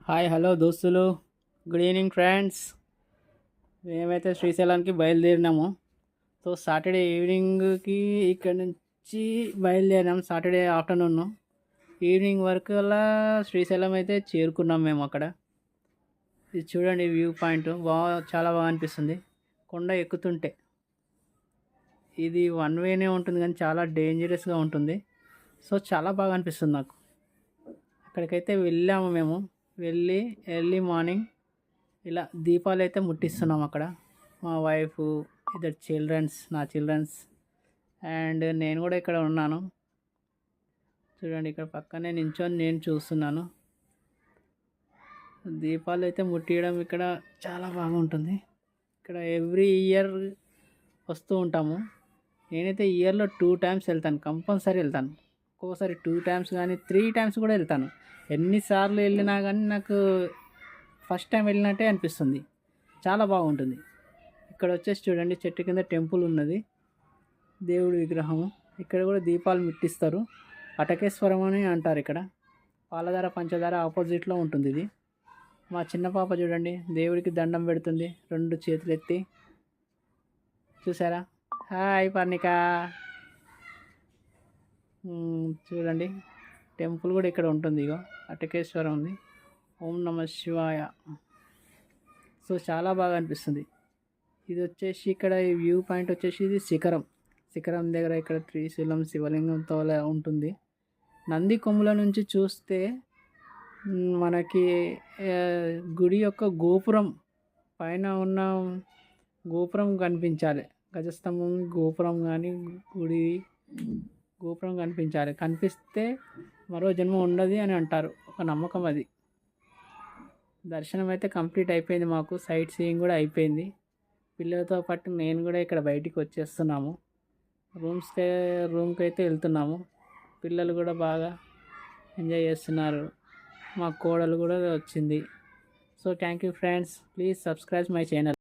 Hi hello దోస్తులు, good evening friends. మేమైతే శ్రీశైలానికి బయలుదేరినాము. So Saturday ఈవినింగ్కి ఇక్కడ నుంచి బయలుదేరినాం. సాటర్డే ఆఫ్టర్నూన్ ఈవినింగ్ వరకు అలా శ్రీశైలం అయితే చేరుకున్నాం మేము. అక్కడ ఇది చూడండి, వ్యూ పాయింట్ చాలా బాగా అనిపిస్తుంది. కొండ ఎక్కుతుంటే ఇది వన్ వేనే ఉంటుంది కానీ చాలా డేంజరస్గా ఉంటుంది. సో చాలా బాగా అనిపిస్తుంది నాకు. అక్కడికైతే వెళ్ళాము మేము. వెళ్ళి ఎర్లీ మార్నింగ్ ఇలా దీపాలు అయితే ముట్టిస్తున్నాం అక్కడ. మా వైఫ్, ఇద్దరు చిల్డ్రన్స్, నా చిల్డ్రన్స్ అండ్ నేను కూడా ఇక్కడ ఉన్నాను. చూడండి, ఇక్కడ పక్కనే నించొని నేను చూస్తున్నాను. దీపాలు అయితే ముట్టియడం ఇక్కడ చాలా బాగుంటుంది. ఇక్కడ ఎవ్రీ ఇయర్ వస్తూ ఉంటాము. నేనైతే ఇయర్లో 2 times వెళ్తాను, కంపల్సరీ వెళ్తాను. ఒక్కొక్కసారి 2 times కానీ 3 times కూడా వెళ్తాను. ఎన్నిసార్లు వెళ్ళినా కానీ నాకు ఫస్ట్ టైం వెళ్ళినట్టే అనిపిస్తుంది. చాలా బాగుంటుంది. ఇక్కడ వచ్చేసి చూడండి, చెట్టు కింద టెంపుల్ ఉన్నది, దేవుడి విగ్రహము. ఇక్కడ కూడా దీపాలు ముట్టిస్తారు. అటకేశ్వరం అని అంటారు ఇక్కడ. పాలధార పంచదార ఆపోజిట్లో ఉంటుంది ఇది. మా చిన్న పాప చూడండి, దేవుడికి దండం పెడుతుంది 2 చేతులు ఎత్తి. చూసారా? హాయ్ పర్ణిక. చూడండి, టెంపుల్ కూడా ఇక్కడ ఉంటుంది. ఇగో అటకేశ్వరం ఉంది. ఓం నమ శివాయ. సో చాలా బాగా అనిపిస్తుంది. ఇది వచ్చేసి ఇక్కడ ఈ వ్యూ పాయింట్ వచ్చేసి ఇది శిఖరం దగ్గర ఇక్కడ శ్రీశైలం శివలింగంతో ఉంటుంది. నంది కొమ్ముల నుంచి చూస్తే మనకి గుడి యొక్క గోపురం పైన ఉన్న గోపురం కనిపించాలి. గజస్తంభం గోపురం కానీ గుడి గోపురం కనిపించాలి. కనిపిస్తే మరో జన్మ ఉండదు అని అంటారు, ఒక నమ్మకం అది. దర్శనం అయితే కంప్లీట్ అయిపోయింది మాకు. సైట్ సీయింగ్ కూడా అయిపోయింది. పిల్లలతో పాటు నేను కూడా ఇక్కడ బయటికి వచ్చేస్తున్నాము. రూమ్కి అయితే వెళ్తున్నాము. పిల్లలు కూడా బాగా ఎంజాయ్ చేస్తున్నారు. మా కోడలు కూడా వచ్చింది. So thank you friends. Please subscribe my channel.